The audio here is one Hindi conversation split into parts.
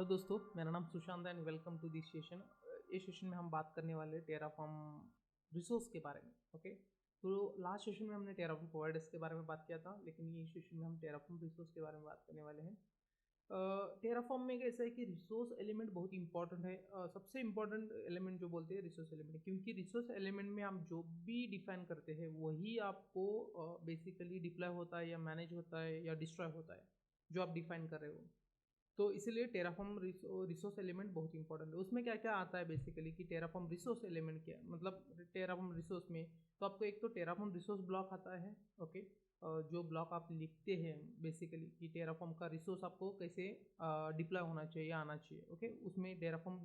दोस्तों, मेरा नाम सुशांत है and welcome to this session. इस सेशन में हम बात करने वाले टेराफॉर्म रिसोर्स के बारे में। ओके, तो लास्ट सेशन में हमने टेराफॉर्म प्रोवाइडर्स के बारे में बात किया था, लेकिन ये सेशन में हम टेराफॉर्म रिसोर्स के बारे में बात करने वाले हैं। टेराफॉर्म में कैसा है कि रिसोर्स एलिमेंट बहुत इंपॉर्टेंट है। सबसे इंपॉर्टेंट एलिमेंट जो बोलते हैं रिसोर्स एलिमेंट, क्योंकि रिसोर्स एलिमेंट में आप जो भी डिफाइन करते हैं वही आपको बेसिकली डिप्लॉय होता है या मैनेज होता है या डिस्ट्रॉय होता है जो आप डिफाइन कर रहे हो। तो इसीलिए टेराफॉर्म रिसोर्स एलिमेंट बहुत इंपॉर्टेंट है। उसमें क्या क्या आता है बेसिकली कि टेराफॉर्म रिसोर्स एलिमेंट क्या है, मतलब टेराफॉर्म रिसोर्स में तो आपको एक तो टेराफॉर्म रिसोर्स ब्लॉक आता है। ओके, जो ब्लॉक आप लिखते हैं बेसिकली कि टेराफॉर्म का रिसोर्स आपको कैसे डिप्लॉय होना चाहिए या आना चाहिए। ओके, उसमें टेराफॉर्म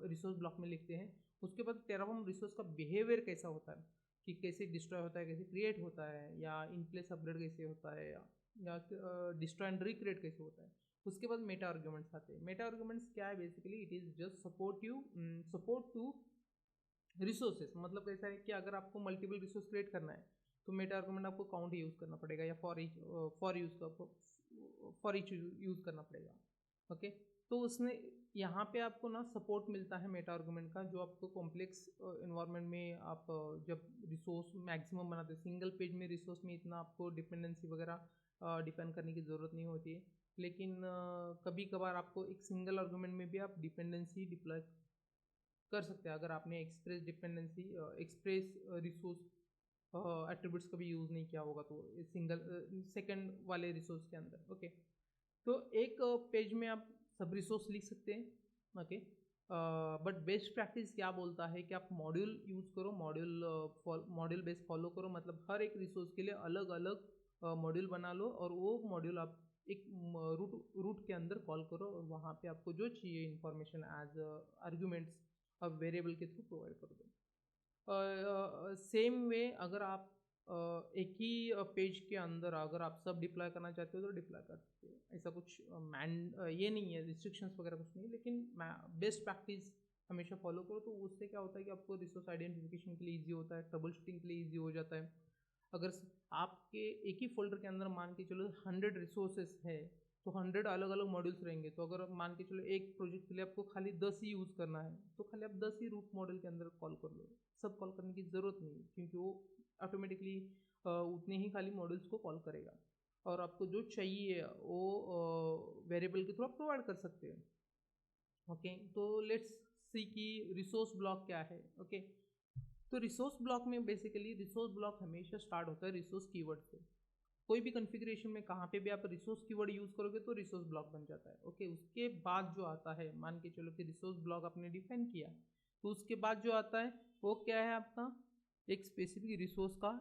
रिसोर्स ब्लॉक में लिखते हैं। उसके बाद टेराफॉर्म रिसोर्स का बिहेवियर कैसा होता है कि कैसे डिस्ट्रॉय होता है, कैसे क्रिएट होता है, या इन प्लेस अपग्रेड कैसे होता है, या डिस्ट्रॉय एंड रिक्रिएट कैसे होता है। उसके बाद मेटा आर्ग्यूमेंट्स आते हैं। मेटा आर्ग्यूमेंट्स क्या है basically, it is just support to resources. मतलब कैसा है कि अगर आपको मल्टीपल रिसोर्स क्रिएट करना है तो मेटा आर्गुमेंट आपको काउंट यूज़ करना पड़ेगा या फॉर ईच यूज़ करना पड़ेगा। ओके, तो उसने यहाँ पे आपको ना सपोर्ट मिलता है मेटा आर्गुमेंट का, जो आपको कॉम्प्लेक्स इन्वायरमेंट में आप जब रिसोर्स मैक्सिमम बनाते हैं, सिंगल पेज में रिसोर्स में इतना आपको डिपेंडेंसी वगैरह डिफाइन करने की ज़रूरत नहीं होती है। लेकिन कभी कभार आपको एक सिंगल आर्गुमेंट में भी आप डिपेंडेंसी डिप्लॉय कर सकते हैं अगर आपने एक्सप्रेस रिसोर्स एट्रीब्यूट्स कभी यूज़ नहीं किया होगा तो सिंगल सेकंड वाले रिसोर्स के अंदर। ओके, तो एक पेज में आप सब रिसोर्स लिख सकते हैं। ओके, बट बेस्ट प्रैक्टिस क्या बोलता है कि आप मॉड्यूल यूज़ करो, मॉड्यूल बेस फॉलो करो। मतलब हर एक रिसोर्स के लिए अलग अलग मॉड्यूल बना लो और वो मॉड्यूल आप एक रूट के अंदर कॉल करो और वहाँ पे आपको जो चाहिए इंफॉर्मेशन एज आर्ग्यूमेंट्स अब वेरिएबल के थ्रू प्रोवाइड कर दो। सेम वे अगर आप एक ही पेज के अंदर अगर आप सब डिप्लॉय करना चाहते हो तो डिप्लॉय कर सकते हो। ऐसा कुछ ये नहीं है, रिस्ट्रिक्शंस वगैरह कुछ नहीं है, लेकिन बेस्ट प्रैक्टिस हमेशा फॉलो करो। तो उससे क्या होता है कि आपको रिसोर्स आइडेंटिफिकेशन के लिए ईजी होता है, ट्रबल शूटिंग के लिए ईजी हो जाता है। अगर आपके एक ही फोल्डर के अंदर मान के चलो 100 रिसोर्सेस है तो 100 अलग अलग मॉड्यूल्स रहेंगे। तो अगर मान के चलो एक प्रोजेक्ट के लिए आपको खाली 10 ही यूज़ करना है तो खाली आप 10 ही रूट मॉडल के अंदर कॉल कर लो, सब कॉल करने की ज़रूरत नहीं है, क्योंकि वो ऑटोमेटिकली उतने ही खाली मॉड्यूल्स को कॉल करेगा और आपको जो चाहिए वो वेरिएबल के थ्रू आप प्रोवाइड कर सकते हैं। ओके, तो लेट्स सी कि रिसोर्स ब्लॉक क्या है। ओके, तो रिसोर्स ब्लॉक में बेसिकली रिसोर्स ब्लॉक हमेशा स्टार्ट होता है रिसोर्स कीवर्ड से। कोई भी कॉन्फ़िगरेशन में कहाँ पे भी आप रिसोर्स कीवर्ड यूज़ करोगे तो रिसोर्स ब्लॉक बन जाता है। ओके, उसके बाद जो आता है, मान के चलो कि रिसोर्स ब्लॉक आपने डिफाइन किया, तो उसके बाद जो आता है वो क्या है आपका एक स्पेसिफिक रिसोर्स का।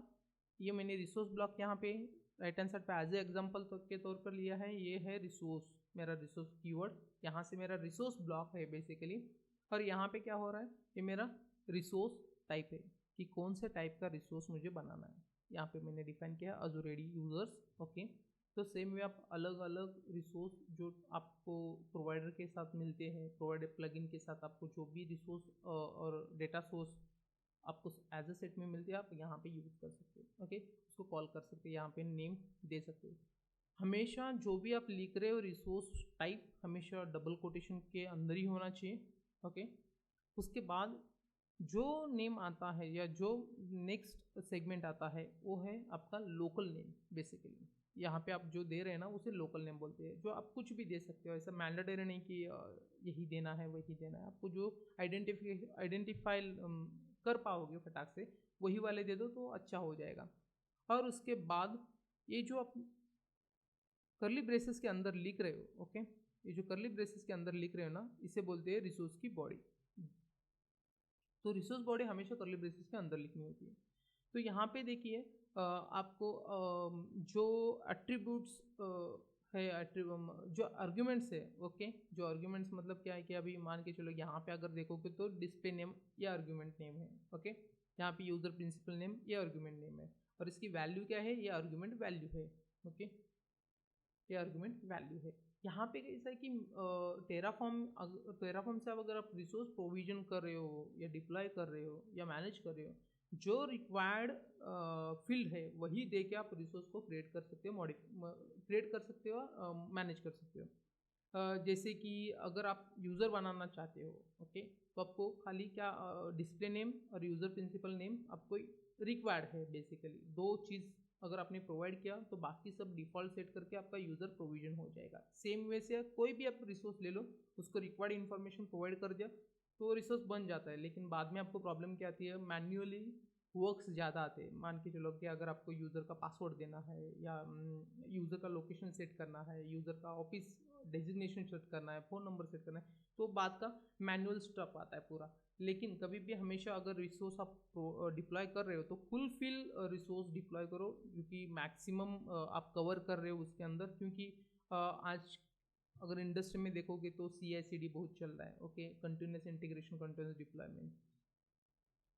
ये मैंने रिसोर्स ब्लॉक यहाँ पे राइट हैंड साइड पे एज ए एग्जाम्पल के तौर पर लिया है। ये है रिसोर्स, मेरा रिसोर्स कीवर्ड, यहाँ से मेरा रिसोर्स ब्लॉक है बेसिकली। और यहाँ पे क्या हो रहा है, ये मेरा रिसोर्स टाइप है कि कौन से टाइप का रिसोर्स मुझे बनाना है। यहाँ पे मैंने डिफाइन किया ऑलरेडी यूज़र्स। ओके, तो सेम वे आप अलग अलग रिसोर्स जो आपको प्रोवाइडर के साथ मिलते हैं, प्रोवाइडर प्लगइन के साथ आपको जो भी रिसोर्स और डेटा सोर्स आपको एज ए सेट में मिलती है आप यहाँ पे यूज़ कर सकते हो। ओके, उसको कॉल कर सकते हो, यहाँ पे नेम दे सकते हो। हमेशा जो भी आप लिख रहे हो रिसोर्स टाइप हमेशा डबल कोटेशन के अंदर ही होना चाहिए। ओके, उसके बाद जो नेम आता है या जो नेक्स्ट सेगमेंट आता है वो है आपका लोकल नेम। बेसिकली यहाँ पे आप जो दे रहे हैं ना उसे लोकल नेम बोलते हैं, जो आप कुछ भी दे सकते हो। ऐसा मैंडेटरी नहीं कि यही देना है वही देना है, आपको जो आइडेंटिफाई कर पाओगे फटाक से वही वाले दे दो तो अच्छा हो जाएगा। और उसके बाद ये जो आप करली ब्रेसेस के अंदर लिख रहे हो, ओके, ये जो करली ब्रेसेस के अंदर लिख रहे हो ना इसे बोलते हैं रिसोर्स की बॉडी। तो रिसोर्स बॉडी हमेशा करली ब्रेसेस के अंदर लिखनी होती है। तो यहाँ पे देखिए आपको जो एट्रीब्यूट्स है, जो आर्ग्यूमेंट्स है। ओके, जो आर्ग्यूमेंट्स मतलब क्या है कि अभी मान के चलो यहाँ पे अगर देखोगे तो डिस्प्ले नेम या आर्ग्यूमेंट नेम है। ओके, यहाँ पे यूज़र प्रिंसिपल नेम या आर्ग्यूमेंट नेम है और इसकी वैल्यू क्या है, ये आर्ग्यूमेंट वैल्यू है। ओके, ये आर्गुमेंट वैल्यू है। यहाँ पे कैसा है कि टेराफॉर्म से अगर आप रिसोर्स प्रोविजन कर रहे हो या डिप्लॉय कर रहे हो या मैनेज कर रहे हो, जो रिक्वायर्ड फील्ड है वही दे के आप रिसोर्स को क्रिएट कर सकते हो, क्रिएट कर सकते हो, मैनेज कर सकते हो। जैसे कि अगर आप यूज़र बनाना चाहते हो, ओके, तो आपको खाली क्या डिस्प्ले नेम और यूज़र प्रिंसिपल नेम आपको रिक्वायर्ड है बेसिकली। दो चीज़ अगर आपने प्रोवाइड किया तो बाकी सब डिफ़ॉल्ट सेट करके आपका यूज़र प्रोविजन हो जाएगा। सेम वे से कोई भी आप रिसोर्स ले लो, उसको रिक्वायर्ड इन्फॉर्मेशन प्रोवाइड कर दिया तो रिसोर्स बन जाता है। लेकिन बाद में आपको प्रॉब्लम क्या आती है, मैन्युअली वर्क्स ज़्यादा आते हैं। मान के चलो कि अगर आपको यूज़र का पासवर्ड देना है या यूज़र का लोकेशन सेट करना है, यूज़र का ऑफिस डेजिग्नेशन सेट करना है, फ़ोन नंबर सेट करना है, तो बाद का मैनुअल स्टफ आता है पूरा। लेकिन कभी भी हमेशा अगर रिसोर्स आप डिप्लॉय कर रहे हो तो फुल फिल रिसोर्स डिप्लॉय करो, क्योंकि मैक्सिमम आप कवर कर रहे हो उसके अंदर। क्योंकि आज अगर इंडस्ट्री में देखोगे तो CI/CD बहुत चल रहा है, okay, continuous integration, continuous deployment.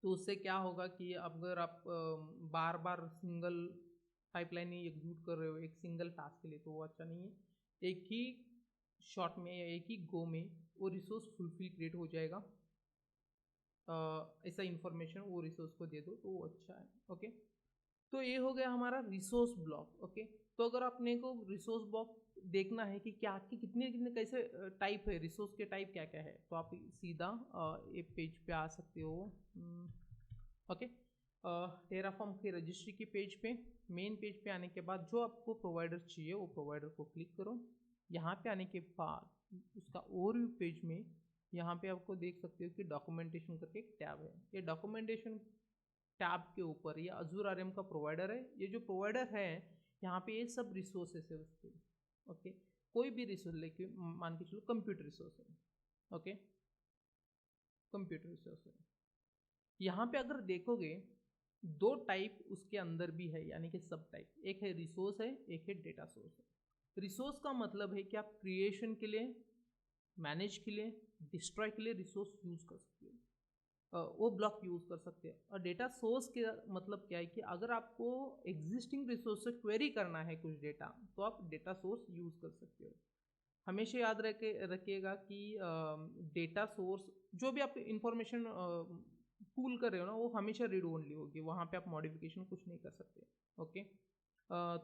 तो उससे क्या होगा कि अगर आप बार बार सिंगल पाइपलाइन ही एग्जीक्यूट कर रहे हो एक सिंगल टास्क के लिए, तो वो अच्छा नहीं है। एक ही शॉट में या एक ही गो में वो रिसोर्स फुलफिल क्रिएट हो जाएगा। ऐसा इंफॉर्मेशन वो रिसोर्स को दे दो तो वो अच्छा है, ओके। तो ये हो गया हमारा रिसोर्स ब्लॉक, ओके। तो अगर आपने को रिसोर्स ब्लॉक देखना है कि क्या कि कितने कितने कैसे टाइप है, रिसोर्स के टाइप क्या क्या है, तो आप सीधा एक पेज पे आ सकते हो, ओके। टेराफॉर्म के रजिस्ट्री के पेज पे, मेन पेज पे आने के बाद जो आपको प्रोवाइडर चाहिए वो प्रोवाइडर को क्लिक करो। यहाँ पे आने के बाद उसका ओवरव्यू पेज में यहाँ पे आपको देख सकते हो कि डॉक्यूमेंटेशन करके एक टैब है। ये डॉक्यूमेंटेशन टैब के ऊपर ये अजूर आरएम का प्रोवाइडर है। ये जो प्रोवाइडर है यहाँ पे ये सब रिसोर्सेस है उसके, ओके। कोई भी रिसोर्स लेके मान के चलो कंप्यूटर रिसोर्स है, ओके, कंप्यूटर रिसोर्स है। यहाँ पे अगर देखोगे दो टाइप उसके अंदर भी है, यानी कि सब टाइप, एक है रिसोर्स है, एक है डेटा सोर्स है। रिसोर्स का मतलब है कि आप क्रिएशन के लिए, मैनेज के लिए, डिस्ट्रॉय के लिए रिसोर्स यूज कर सकते हो, वो ब्लॉक यूज कर सकते हैं। और डेटा सोर्स के मतलब क्या है कि अगर आपको एग्जिस्टिंग रिसोर्स से क्वेरी करना है कुछ डेटा, तो आप डेटा सोर्स यूज कर सकते हो। हमेशा याद रखिएगा कि डेटा सोर्स जो भी आप इंफॉर्मेशन पुल कर रहे हो ना, वो हमेशा रीड ओनली होगी, वहाँ पे आप मॉडिफिकेशन कुछ नहीं कर सकते, ओके।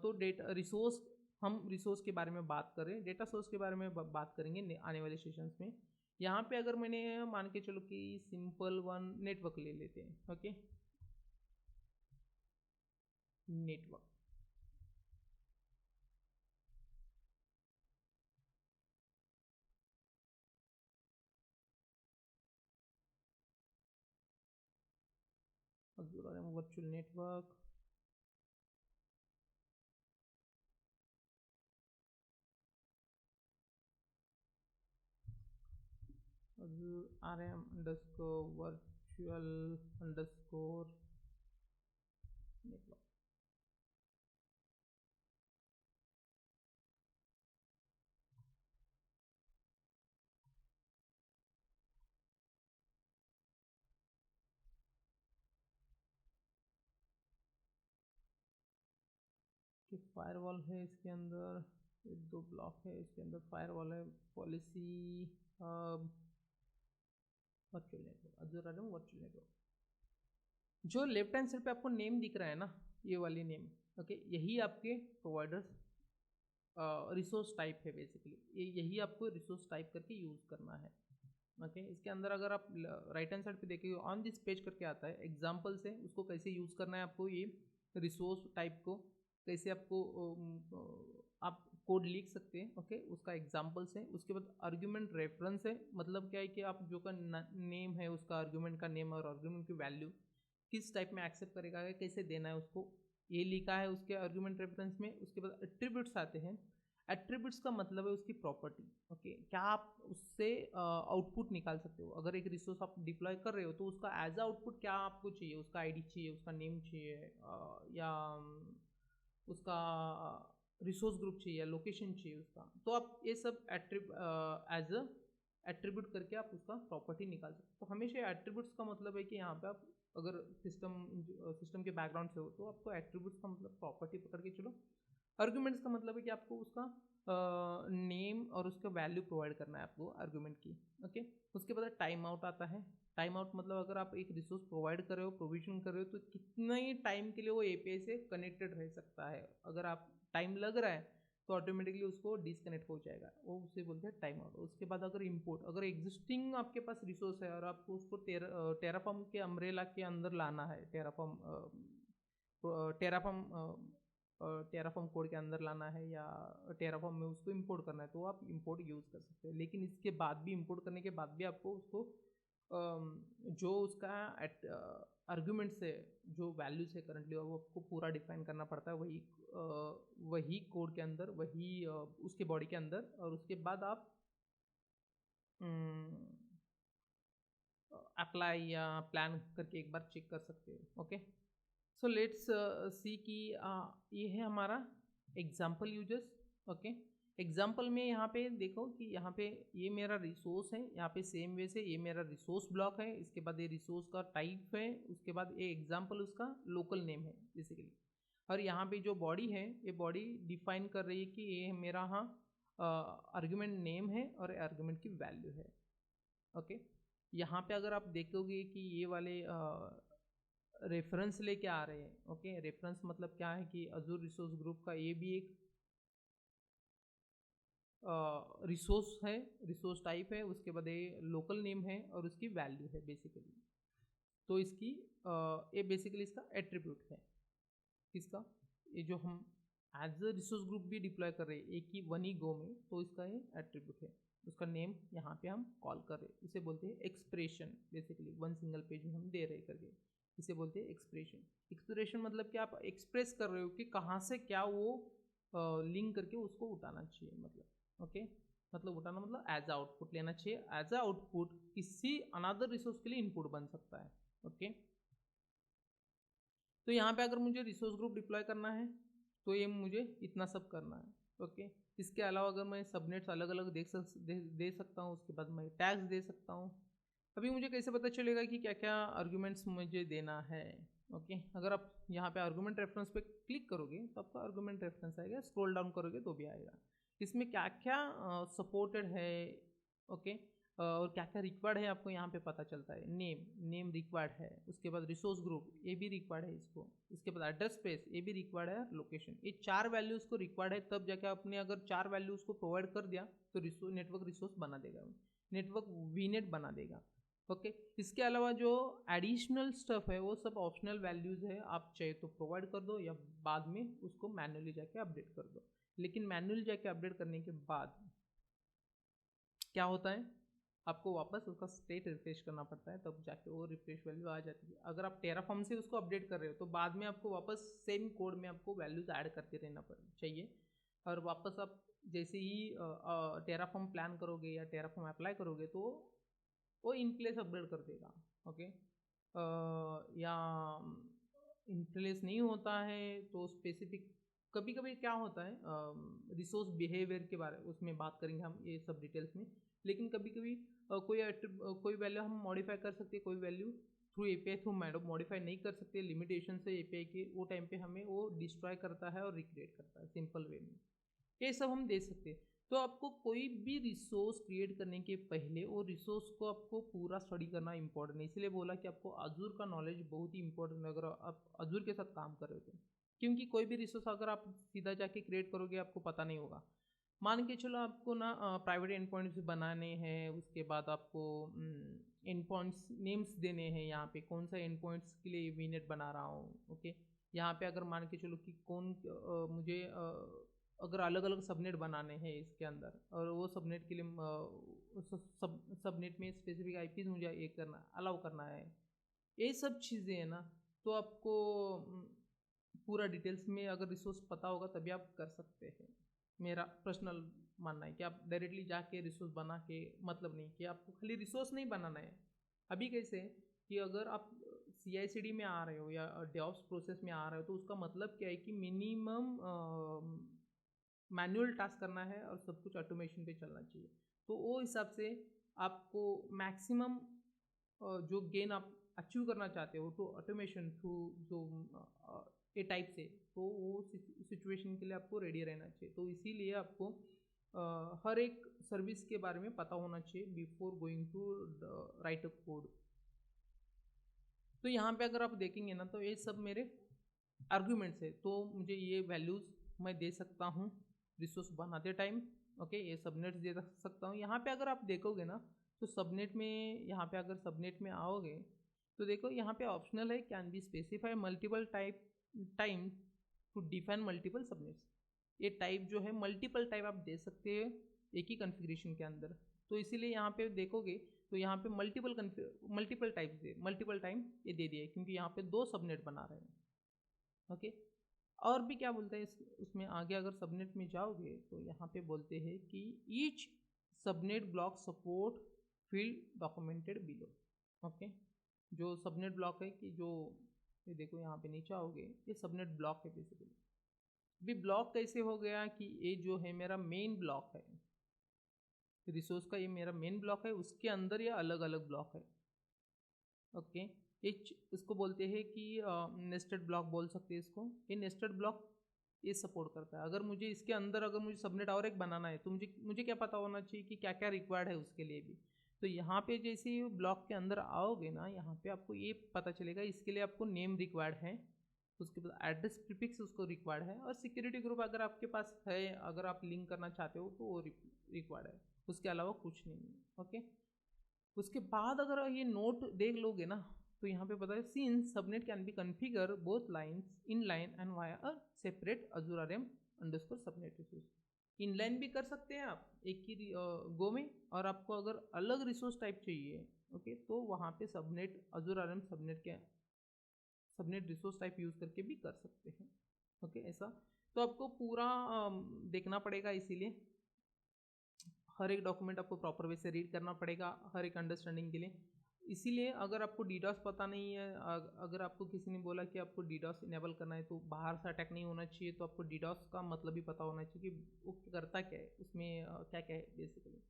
तो डेटा रिसोर्स, हम रिसोर्स के बारे में बात कर रहे हैं, डेटा सोर्स के बारे में बात करेंगे आने वाले सेशंस में। यहाँ पे अगर मैंने मान के चलो कि सिंपल वन नेटवर्क ले लेते हैं, okay, network. Virtual network, RM_virtual_network। कि फायरवॉल है इसके अंदर, एक दो ब्लॉक है इसके अंदर, फायरवॉल है, policy, virtual network, Azzur RM virtual network. जो लेफ्ट हैंड साइड पे आपको नेम दिख रहा है ना, ये वाली नेम, ओके, यही आपके प्रोवाइडर्स रिसोर्स टाइप है बेसिकली। यही आपको रिसोर्स टाइप करके यूज़ करना है, ओके। इसके अंदर अगर आप राइट हैंड साइड पे देखिए ऑन दिस पेज करके आता है, एग्जाम्पल से उसको कैसे यूज़ करना है आपको, ये रिसोर्स टाइप को कैसे आपको आप कोड लिख सकते हैं, ओके, उसका एग्जाम्पल्स है। उसके बाद आर्ग्यूमेंट रेफरेंस है, मतलब क्या है कि आप जो का नेम है उसका आर्ग्यूमेंट का नेम और आर्ग्यूमेंट की वैल्यू किस टाइप में एक्सेप्ट करेगा, कैसे देना है उसको, ये लिखा है उसके आर्ग्यूमेंट रेफरेंस में। उसके बाद एट्रीब्यूट्स आते हैं। एट्रीब्यूट्स का मतलब है उसकी प्रॉपर्टी, ओके, क्या आप उससे आउटपुट निकाल सकते हो। अगर एक रिसोर्स आप डिप्लॉय कर रहे हो तो उसका एज आउटपुट क्या आपको चाहिए, उसका आईडी चाहिए, उसका नेम चाहिए, या उसका रिसोर्स ग्रुप चाहिए, लोकेशन चाहिए उसका, तो आप ये सब एज अ एट्रीब्यूट करके आप उसका प्रॉपर्टी निकाल सकते हो। तो हमेशा एट्रीब्यूट्स का मतलब है कि यहाँ पे आप अगर सिस्टम के बैकग्राउंड से हो तो आपको एट्रीब्यूट्स का मतलब प्रॉपर्टी पकड़ के चलो। आर्ग्यूमेंट्स का मतलब है कि आपको उसका नेम और उसका वैल्यू प्रोवाइड करना है आपको आर्ग्यूमेंट की, ओके। उसके बाद टाइम आउट आता है। टाइम आउट मतलब अगर आप एक रिसोर्स प्रोवाइड कर रहे हो, प्रोविजन कर रहे हो, तो कितना ही टाइम के लिए वो एपीआई से कनेक्टेड रह सकता है। अगर आप टाइम लग रहा है तो ऑटोमेटिकली उसको डिसकनेक्ट हो जाएगा, वो उसे बोलते हैं टाइम आउट। उसके बाद अगर इंपोर्ट, अगर एग्जिस्टिंग आपके पास रिसोर्स है और आपको उसको टेराफॉर्म के अम्ब्रेला के अंदर लाना है, टेराफॉर्म कोड के अंदर लाना है या टेराफॉर्म में उसको इंपोर्ट करना है, तो आप इंपोर्ट यूज़ कर सकते हैं। लेकिन इसके बाद भी, इंपोर्ट करने के बाद भी आपको उसको जो उसका आर्ग्यूमेंट्स है, जो वैल्यूज है करंटली, वो आपको पूरा डिफाइन करना पड़ता है वही कोड के अंदर, वही उसके बॉडी के अंदर। और उसके बाद आप अप्लाई या प्लान करके एक बार चेक कर सकते हो। ओके, सो लेट्स सी कि ये है हमारा एग्जाम्पल यूजर्स। ओके, एग्जाम्पल में यहाँ पे देखो कि यहाँ पे ये मेरा रिसोर्स है, यहाँ पे सेम वे से ये मेरा रिसोर्स ब्लॉक है, इसके बाद ये रिसोर्स का टाइप है, उसके बाद ये एग्जाम्पल उसका लोकल नेम है बेसिकली। और यहाँ पे जो बॉडी है, ये बॉडी डिफाइन कर रही है कि ये मेरा हाँ आर्ग्यूमेंट नेम है और आर्ग्यूमेंट की वैल्यू है। ओके, यहाँ पे अगर आप देखोगे कि ये वाले रेफरेंस लेके आ रहे हैं। ओके, रेफरेंस मतलब क्या है कि अजूर रिसोर्स ग्रुप का ये भी एक रिसोर्स है, रिसोर्स टाइप है, उसके बाद ये लोकल नेम है और उसकी वैल्यू है बेसिकली। तो इसकी ये बेसिकली इसका एट्रीब्यूट है। किसका? ये जो हम एज अ रिसोर्स ग्रुप भी डिप्लॉय कर रहे हैं एक ही वन ही गो में, तो इसका ये एट्रीब्यूट है। उसका नेम यहाँ पे हम कॉल कर रहे हैं, इसे बोलते हैं expression. Basically one single page में हम दे रहे करके, इसे बोलते हैं एक्सप्रेशन। एक्सप्रेशन मतलब कि आप एक्सप्रेस कर रहे हो कि कहाँ से क्या वो लिंक करके उसको उठाना चाहिए, मतलब ओके, मतलब उठाना मतलब एज आउटपुट लेना चाहिए, एज अ आउटपुट किसी अनदर रिसोर्स के लिए इनपुट बन सकता है। ओके, तो यहाँ पे अगर मुझे रिसोर्स ग्रुप डिप्लॉय करना है तो ये मुझे इतना सब करना है। ओके, इसके अलावा अगर मैं सबनेट्स अलग अलग दे सकता हूँ, उसके बाद मैं टैग्स दे सकता हूँ। अभी मुझे कैसे पता चलेगा कि क्या क्या आर्गुमेंट्स मुझे देना है? ओके, अगर आप यहाँ पे आर्गुमेंट रेफरेंस पे क्लिक करोगे तो आपका आर्गुमेंट रेफरेंस आएगा, स्क्रॉल डाउन करोगे तो भी आएगा। इसमें क्या क्या सपोर्टेड है, ओके, और क्या क्या रिक्वायर्ड है आपको यहाँ पे पता चलता है। नेम रिक्वायर्ड है, उसके बाद रिसोर्स ग्रुप ये भी रिक्वायर्ड है इसको, इसके बाद एड्रेस स्पेस ये भी रिक्वायर्ड है, लोकेशन, ये 4 वैल्यूज़ को रिक्वायर्ड है। तब जाके आपने अगर 4 वैल्यूज़ को प्रोवाइड कर दिया तो नेटवर्क रिसोर्स बना देगा, नेटवर्क वीनेट बना देगा। ओके, इसके अलावा जो एडिशनल स्टफ है वो सब ऑप्शनल वैल्यूज़ है, आप चाहे तो प्रोवाइड कर दो या बाद में उसको मैन्युअली जाके अपडेट कर दो। लेकिन मैन्युअली जाके अपडेट करने के बाद क्या होता है, आपको वापस उसका स्टेट रिफ्रेश करना पड़ता है, तब जाके वो रिफ्रेश वैल्यू आ जाती है। अगर आप टेराफॉर्म से उसको अपडेट कर रहे हो तो बाद में आपको वापस सेम कोड में आपको वैल्यूज़ ऐड करते रहना चाहिए। और वापस आप जैसे ही टेराफॉर्म प्लान करोगे या टेराफॉर्म अप्लाई करोगे तो वो इन प्लेस अपग्रेड कर देगा। ओके, या इन प्लेस नहीं होता है तो स्पेसिफिक, कभी कभी क्या होता है, रिसोर्स बिहेवियर के बारे उसमें बात करेंगे हम ये सब डिटेल्स में। लेकिन कभी कभी कोई वैल्यू हम मॉडिफाई कर सकते हैं, कोई value through API through modify नहीं कर सकते, लिमिटेशन से एपीआई के, वो टाइम पे हमें वो डिस्ट्रॉय करता है और रिक्रिएट करता है सिंपल वे में। ये सब हम दे सकते हैं। तो आपको कोई भी रिसोर्स क्रिएट करने के पहले वो रिसोर्स को आपको पूरा स्टडी करना इंपॉर्टेंट है। इसलिए बोला कि आपको अजूर का नॉलेज बहुत ही इंपॉर्टेंट है अगर आप अजूर के साथ काम कर रहे हो तो। क्योंकि कोई भी रिसोर्स अगर आप सीधा जाके क्रिएट करोगे आपको पता नहीं होगा। मान के चलो आपको ना प्राइवेट एंड पॉइंट्स बनाने हैं, उसके बाद आपको एंड पॉइंट्स नेम्स देने हैं, यहाँ पे कौन सा एंड पॉइंट्स के लिए वीनेट बना रहा हूँ। ओके, यहाँ पे अगर मान के चलो कि मुझे अगर अलग अलग सबनेट बनाने हैं इसके अंदर, और वो सबनेट के लिए सबनेट में स्पेसिफिक आईपीज मुझे ये करना अलाउ करना है, ये सब चीज़ें हैं ना, तो आपको पूरा डिटेल्स में अगर रिसोर्स पता होगा तभी आप कर सकते हैं। मेरा पर्सनल मानना है कि आप डायरेक्टली जाके रिसोर्स बना के मतलब नहीं, कि आपको खाली रिसोर्स नहीं बनाना है। अभी कैसे कि अगर आप CI/CD में आ रहे हो या डेवऑप्स प्रोसेस में आ रहे हो तो उसका मतलब क्या है कि मिनिमम मैनुअल टास्क करना है और सब कुछ ऑटोमेशन पे चलना चाहिए। तो वो हिसाब से आपको मैक्सिमम जो गेन आप अचीव करना चाहते हो तो ऑटोमेशन थ्रू जो ए टाइप से, तो वो सिचुएशन के लिए आपको रेडी रहना चाहिए। तो इसीलिए आपको हर एक सर्विस के बारे में पता होना चाहिए before going to write a code. तो यहाँ पे अगर आप देखेंगे ना तो ये सब मेरे आर्ग्यूमेंट्स है, तो मुझे ये वैल्यूज़ मैं दे सकता हूँ रिसोर्स बनाते टाइम। ओके, ये सबनेट्स दे सकता हूँ। यहाँ पे अगर आप देखोगे ना तो सबनेट में, यहाँ पे अगर सबनेट में आओगे तो देखो यहाँ पे ऑप्शनल है, can be specify multiple time to define multiple subnets. ये टाइप जो है मल्टीपल टाइप आप दे सकते हैं एक ही कॉन्फ़िगरेशन के अंदर। तो इसीलिए यहाँ पे देखोगे तो यहाँ पे मल्टीपल टाइम ये दे दिया है, क्योंकि यहाँ पे 2 सबनेट बना रहे हैं। ओके, और भी क्या बोलते हैं उसमें आगे अगर सबनेट में जाओगे तो यहाँ पे बोलते हैं कि each subnet block support field documented below. Okay, जो सबनेट ब्लॉक है कि जो ये देखो यहाँ पे नीचे आओगे, ये सबनेट ब्लॉक है बेसिकली। अभी ब्लॉक कैसे हो गया कि ये जो है मेरा मेन ब्लॉक है, रिसोर्स का ये मेरा मेन ब्लॉक है, उसके अंदर ये अलग अलग ब्लॉक है। ओके, इसको बोलते हैं कि नेस्टेड ब्लॉक बोल सकते हैं इसको। ये नेस्टेड ब्लॉक ये सपोर्ट करता है। अगर मुझे इसके अंदर अगर मुझे सबनेट और एक बनाना है तो मुझे क्या पता होना चाहिए कि क्या क्या रिक्वायर्ड है उसके लिए भी। तो यहाँ पे जैसे ही ब्लॉक के अंदर आओगे ना, यहाँ पे आपको ये पता चलेगा इसके लिए आपको नेम रिक्वायर्ड है, उसके बाद एड्रेस प्रीफिक्स उसको रिक्वायर्ड है, और सिक्योरिटी ग्रुप अगर आपके पास है, अगर आप लिंक करना चाहते हो तो वो रिक्वायर्ड है, उसके अलावा कुछ नहीं है। ओके, उसके बाद अगर ये नोट देख लोगे ना तो यहाँ पे पता है since subnet can be configure both lines in line and via a separate Azzur RM underscore subnet resource. Inline भी कर सकते हैं आप एक ही गो में, और आपको अगर अलग रिसोर्स टाइप चाहिए ओके तो वहाँ पे subnet Azzur RM subnet resource type use करके भी कर सकते हैं। ओके, ऐसा तो आपको पूरा देखना पड़ेगा, इसीलिए हर एक डॉक्यूमेंट आपको प्रॉपर वे से रीड करना पड़ेगा हर एक अंडरस्टैंडिंग के लिए। इसीलिए अगर आपको डीडॉस पता नहीं है, अगर आपको किसी ने बोला कि आपको डीडॉस इनेबल करना है तो बाहर से अटैक नहीं होना चाहिए, तो आपको डीडॉस का मतलब भी पता होना चाहिए कि वो करता क्या है, उसमें क्या क्या है बेसिकली।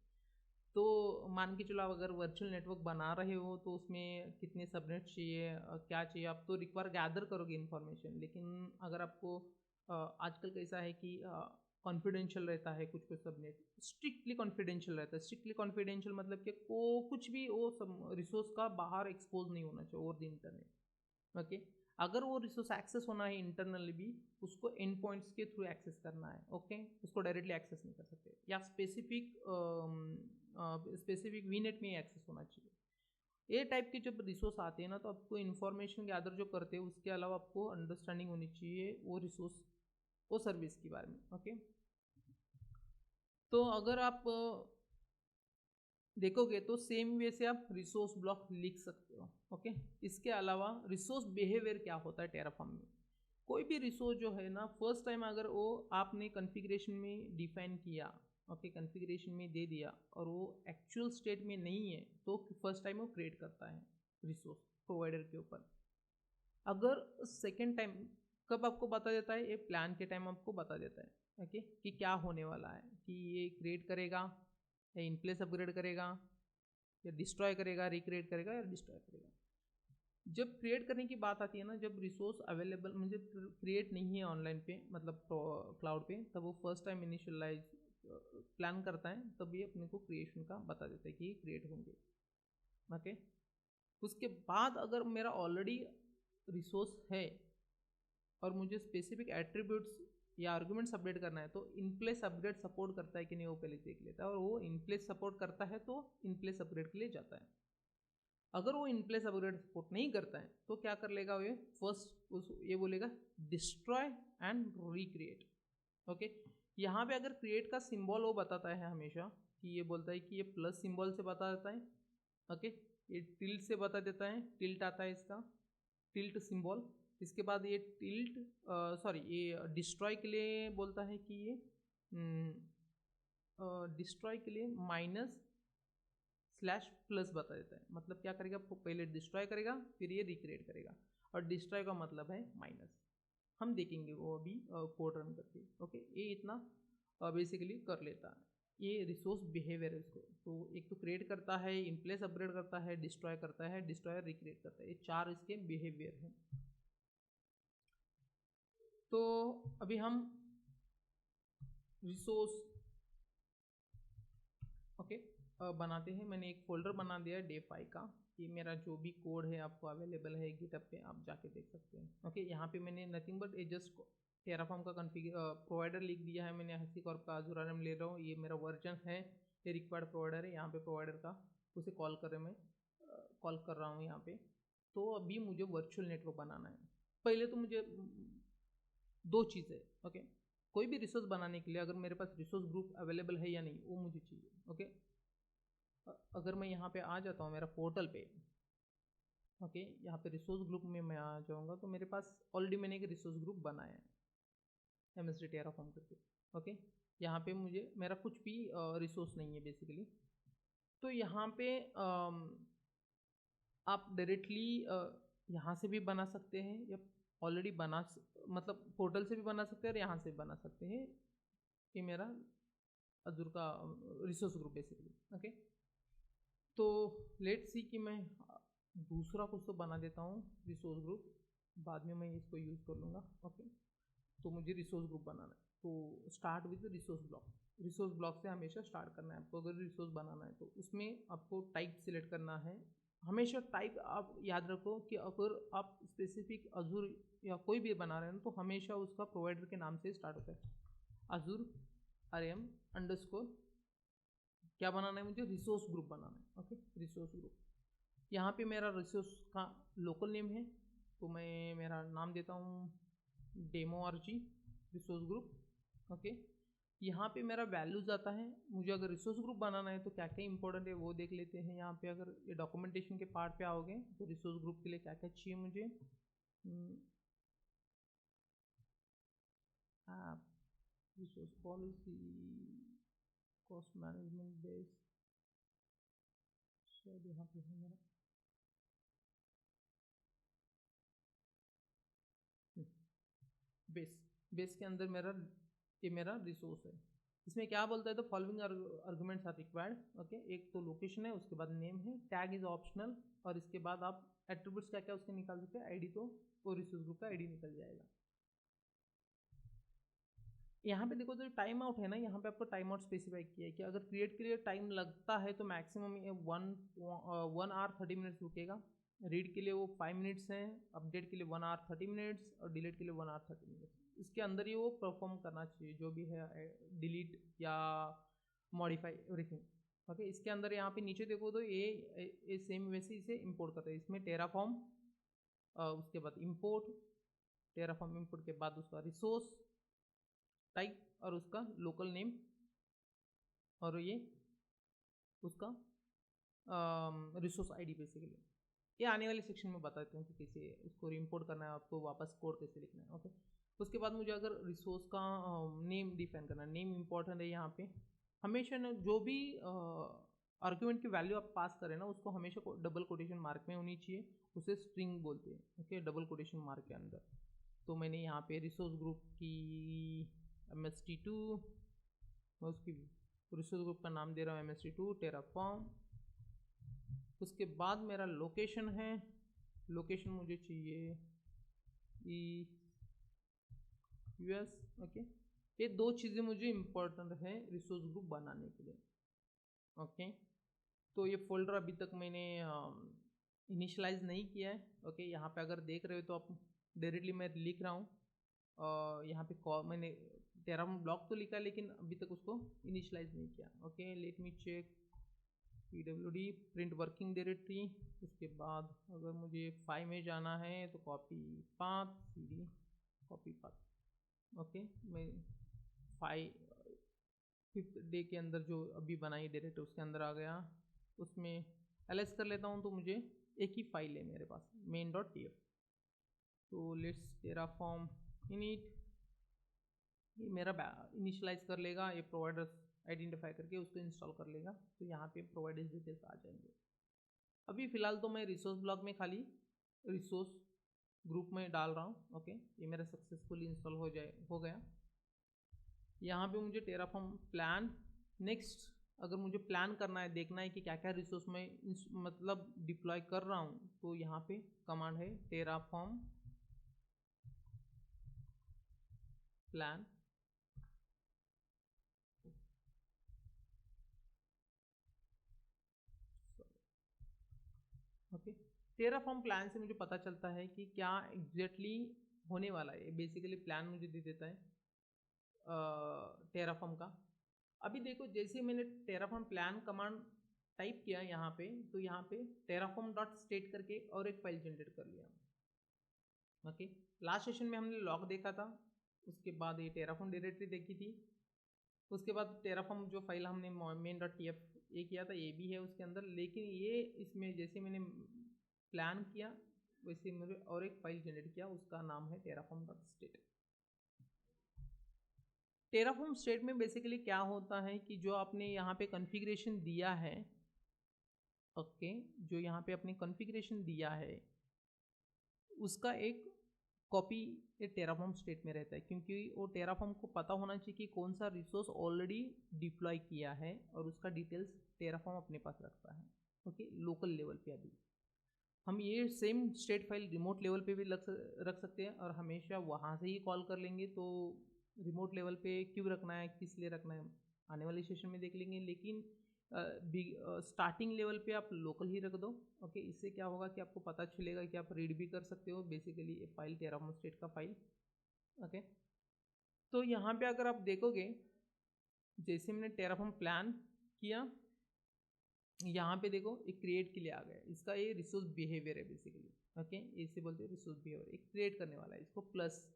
तो मान के चलो आप अगर वर्चुअल नेटवर्क बना रहे हो तो उसमें कितने सबनेट चाहिए, क्या चाहिए, आप तो रिक्वायर गैदर करोगे इन्फॉर्मेशन। लेकिन अगर आपको आजकल कैसा है कि कॉन्फिडेंशियल रहता है, कुछ कुछ सबनेट स्ट्रिक्टली कॉन्फिडेंशियल रहता है। स्ट्रिक्टली कॉन्फिडेंशियल मतलब कि कुछ भी वो सब रिसोर्स का बाहर एक्सपोज नहीं होना चाहिए ओवर द इंटरनेट। ओके, अगर वो रिसोर्स एक्सेस होना है इंटरनली भी, उसको एंड पॉइंट्स के थ्रू एक्सेस करना है। ओके, उसको डायरेक्टली एक्सेस नहीं कर सकते, या स्पेसिफिक वीनेट में एक्सेस होना चाहिए। ये टाइप के जब रिसोर्स आते हैं ना तो आपको इन्फॉर्मेशन गैदर जो करते हैं उसके अलावा आपको अंडरस्टैंडिंग होनी चाहिए वो रिसोर्स, वो सर्विस के बारे में। ओके, तो अगर आप देखोगे तो सेम वे से आप रिसोर्स ब्लॉक लिख सकते हो। ओके, इसके अलावा रिसोर्स बिहेवियर क्या होता है टेराफॉर्म में, कोई भी रिसोर्स जो है ना फर्स्ट टाइम अगर वो आपने कॉन्फ़िगरेशन में डिफाइन किया, ओके कॉन्फ़िगरेशन में दे दिया और वो एक्चुअल स्टेट में नहीं है तो फर्स्ट टाइम वो क्रिएट करता है रिसोर्स प्रोवाइडर के ऊपर। अगर सेकेंड टाइम कब आपको बता देता है, ये प्लान के टाइम आपको बता देता है ओके कि क्या होने वाला है, कि ये क्रिएट करेगा या इन प्लेस अपग्रेड करेगा या डिस्ट्रॉय करेगा, रिक्रिएट करेगा या डिस्ट्रॉय करेगा। जब क्रिएट करने की बात आती है ना, जब रिसोर्स अवेलेबल मुझे क्रिएट नहीं है ऑनलाइन पे मतलब क्लाउड पे, तब वो फर्स्ट टाइम इनिशियलाइज प्लान करता है, तब ये अपने को क्रिएशन का बता देता है कि ये क्रिएट होंगे। ओके, उसके बाद अगर मेरा ऑलरेडी रिसोर्स है और मुझे स्पेसिफिक एट्रीब्यूट्स या आर्गुमेंट्स अपडेट करना है तो इनप्लेस अपग्रेड सपोर्ट करता है कि नहीं वो पहले देख लेता है, और वो इनप्लेस सपोर्ट करता है तो इनप्लेस अपग्रेड के लिए जाता है। अगर वो इनप्लेस अपग्रेड सपोर्ट नहीं करता है तो क्या कर लेगा ये, फर्स्ट ये बोलेगा डिस्ट्रॉय एंड रिक्रिएट। ओके, यहाँ पे अगर क्रिएट का सिंबल वो बताता है हमेशा कि ये बोलता है कि ये प्लस सिंबल से बता देता है। ओके, ये टिल्ट से बता देता है, टिल्ट आता है इसका, टिल्ट सिंबल। इसके बाद ये ये डिस्ट्रॉय के लिए बोलता है कि ये डिस्ट्रॉय के लिए -/+ बता देता है। मतलब क्या करेगा, पहले डिस्ट्रॉय करेगा फिर ये रिक्रिएट करेगा, और डिस्ट्रॉय का मतलब है माइनस। हम देखेंगे वो अभी कोड रन करके। ओके, ये इतना बेसिकली कर लेता है, ये रिसोर्स बिहेवियर है इसको। तो एक तो क्रिएट करता है, इनप्लेस अपग्रेड करता है, डिस्ट्रॉय करता है, डिस्ट्रॉयर रिक्रिएट करता है, ये 4 इसके बिहेवियर हैं। तो अभी हम रिसोर्स ओके बनाते हैं। मैंने एक फोल्डर बना दिया है डे 5 का। ये मेरा जो भी कोड है आपको अवेलेबल है गिटहब पे, आप जाके देख सकते हैं। ओके, यहाँ पे मैंने नथिंग बट जस्ट टेराफॉर्म का प्रोवाइडर लिख दिया है मैंने, HashiCorp का Azure RM ले रहा हूँ, ये मेरा वर्जन है, ये रिक्वायर्ड प्रोवाइडर है, यहाँ पे प्रोवाइडर का उसे कॉल कर रहे मैं कॉल कर रहा हूँ यहाँ पे। तो अभी मुझे वर्चुअल नेटवर्क बनाना है। पहले तो मुझे दो चीज़ें, ओके, कोई भी रिसोर्स बनाने के लिए अगर मेरे पास रिसोर्स ग्रुप अवेलेबल है या नहीं वो मुझे चाहिए। ओके, अगर मैं यहाँ पे आ जाता हूँ मेरा पोर्टल पे, ओके, यहाँ पे रिसोर्स ग्रुप में मैं आ जाऊँगा तो मेरे पास ऑलरेडी मैंने एक रिसोर्स ग्रुप बनाया है MSD टेराफॉर्म करके। ओके, यहाँ पे मुझे मेरा कुछ भी रिसोर्स नहीं है बेसिकली। तो यहाँ पे आप डायरेक्टली यहाँ से भी बना सकते हैं या ऑलरेडी मतलब पोर्टल से भी बना सकते हैं और यहाँ से भी बना सकते हैं। ये मेरा अजूर का रिसोर्स ग्रुप बेसिकली। ओके, तो लेट्स सी कि मैं दूसरा कुछ तो बना देता हूँ रिसोर्स ग्रुप, बाद में मैं इसको यूज़ कर लूँगा। ओके, तो मुझे रिसोर्स ग्रुप बनाना है, तो start with resource block. Resource block से हमेशा स्टार्ट करना है आपको। अगर रिसोर्स बनाना है तो उसमें आपको टाइप सिलेक्ट करना है। हमेशा टाइप आप याद रखो कि अगर आप स्पेसिफिक अजूर या कोई भी बना रहे हैं तो हमेशा उसका प्रोवाइडर के नाम से स्टार्ट होता है। अजूर RM _ क्या बनाना है मुझे, रिसोर्स ग्रुप बनाना है। ओके, रिसोर्स ग्रुप, यहाँ पे मेरा रिसोर्स का लोकल नेम है तो मैं मेरा नाम देता हूँ DemoRG रिसोर्स ग्रुप। ओके, यहाँ पे मेरा वैल्यूज आता है। मुझे अगर रिसोर्स ग्रुप बनाना है तो क्या क्या इंपॉर्टेंट है वो देख लेते हैं। यहाँ पे अगर ये डॉक्यूमेंटेशन के पार्ट पे आओगे तो रिसोर्स ग्रुप के लिए क्या क्या चाहिए मुझे, resource policy, cost management base, शायद यहाँ पे है मेरा बेस के अंदर ये मेरा रिसोर्स है। इसमें क्या बोलता है, तो following arguments are required. Okay, एक तो लोकेशन है, उसके बाद नेम है, टैग इज ऑप्शनल, और इसके बाद आप एट्रीब्यूट्स क्या क्या उसके निकाल सकते हैं। आईडी तो वो रिसोर्स ग्रुप का आईडी निकल जाएगा। यहाँ पे देखो जो टाइम आउट है ना, यहाँ पे आपको टाइम आउट स्पेसिफाई किया है कि अगर क्रिएट के लिए टाइम लगता है तो मैक्सिमम 1 आवर 30 मिनट्स रुकेगा। रीड के लिए वो 5 मिनट्स हैं, अपडेट के लिए 1 आवर 30 मिनट्स, और डिलीट के लिए 1 आवर 30 मिनट्स। इसके अंदर ही वो परफॉर्म करना चाहिए जो भी है, डिलीट या मॉडिफाई एवरीथिंग। ओके, इसके अंदर यहाँ पे नीचे देखो तो ये सेम वैसे इसे इंपोर्ट करते हैं। इसमें टेराफॉर्म, उसके बाद इंपोर्ट, टेराफॉर्म इंपोर्ट के बाद उसका रिसोर्स टाइप और उसका लोकल नेम, और ये उसका रिसोर्स आईडी बेसिकली। ये आने वाले सेक्शन में बताते हैं कि कैसे उसको इंपोर्ट करना है, आपको वापस कोड कैसे लिखना है। ओके, उसके बाद मुझे अगर रिसोर्स का नेम डिफाइन करना है, नेम इंपॉर्टेंट है यहाँ पे। हमेशा ना जो भी आर्ग्यूमेंट की वैल्यू आप पास करें ना उसको हमेशा डबल कोटेशन मार्क में होनी चाहिए, उसे स्ट्रिंग बोलते हैं। ओके, डबल कोटेशन मार्क के अंदर। तो मैंने यहाँ पे रिसोर्स ग्रुप की MST2, मैं उसकी रिसोर्स ग्रुप का नाम दे रहा हूँ MST2 टेराफॉर्म। उसके बाद मेरा लोकेशन है, लोकेशन मुझे चाहिए US। ओके, ये दो चीज़ें मुझे इम्पोर्टेंट है रिसोर्स ग्रुप बनाने के लिए। ओके, तो ये फोल्डर अभी तक मैंने इनिशलाइज नहीं किया है। ओके, यहाँ पे अगर देख रहे हो तो आप डायरेक्टली मैं लिख रहा हूँ, यहाँ पे मैंने टेराफॉर्म ब्लॉक तो लिखा लेकिन अभी तक उसको इनिशलाइज नहीं किया। Okay, let me check PWD print working directory. उसके बाद अगर मुझे फाइल में जाना है तो copy path, CD copy path. Okay, मैं 5th डे के अंदर जो अभी बनाई डायरेक्ट उसके अंदर आ गया, उसमें ls कर लेता हूँ तो मुझे एक ही फाइल है मेरे पास, main.tf। तो लेट्स टेराफॉर्म इनिट, ये मेरा इनिशियलाइज कर लेगा, ये प्रोवाइडर्स आइडेंटिफाई करके उसको इंस्टॉल कर लेगा। तो यहाँ पे प्रोवाइडर्स डिटेल्स आ जाएंगे। अभी फ़िलहाल तो मैं रिसोर्स ब्लॉक में खाली रिसोर्स ग्रुप में डाल रहा हूँ। ओके, ये मेरा सक्सेसफुली इंस्टॉल हो गया। यहाँ पे मुझे टेराफॉर्म प्लान, नेक्स्ट अगर मुझे प्लान करना है, देखना है कि क्या क्या रिसोर्स में मतलब डिप्लॉय कर रहा हूँ, तो यहाँ पे कमांड है टेराफॉर्म प्लान। टेराफॉर्म प्लान से मुझे पता चलता है कि क्या एग्जैक्टली होने वाला है। बेसिकली प्लान मुझे दे देता है टेराफॉर्म का। अभी देखो जैसे मैंने टेराफॉर्म प्लान कमांड टाइप किया यहाँ पे, तो यहाँ पे टेराफॉर्म डॉट स्टेट करके और एक फाइल जनरेट कर लिया। ओके, लास्ट सेशन में हमने लॉग देखा था, उसके बाद ये टेराफॉर्म डायरेक्टरी देखी थी, उसके बाद टेराफॉर्म जो फाइल हमने मेन डॉट टी एफ ये किया था, ये भी है उसके अंदर। लेकिन ये इसमें जैसे मैंने प्लान किया वैसे मुझे और एक फाइल जनरेट किया, उसका नाम है Terraform dot state. Terraform state में बेसिकली क्या होता है कि जो आपने यहाँ पे कॉन्फ़िगरेशन दिया है, ओके, जो यहाँ पे आपने कॉन्फ़िगरेशन दिया है उसका एक कॉपी ये टेराफॉर्म स्टेट में रहता है, क्योंकि वो टेराफॉर्म को पता होना चाहिए कि कौन सा रिसोर्स ऑलरेडी डिप्लॉय किया है और उसका डिटेल्स टेराफॉर्म अपने पास रखता है। ओके, लोकल लेवल पे अभी हम ये same state file remote level पे भी रख सकते हैं और हमेशा वहाँ से ही कॉल कर लेंगे। तो रिमोट लेवल पे क्यों रखना है, किस लिए रखना है, आने वाले सेशन में देख लेंगे। लेकिन स्टार्टिंग लेवल पे आप लोकल ही रख दो। ओके, इससे क्या होगा कि आपको पता चलेगा कि आप रीड भी कर सकते हो बेसिकली ये फाइल टेराफॉर्म स्टेट का फाइल। ओके, तो यहाँ पे अगर आप देखोगे जैसे मैंने टेराफॉर्म प्लान किया, यहाँ पे देखो एक क्रिएट के लिए आ गया, इसका ये रिसोर्स बिहेवियर है बेसिकली। ओके, इसे बोलते हैं रिसोर्स बिहेवियर, एक क्रिएट करने वाला है, इसको प्लस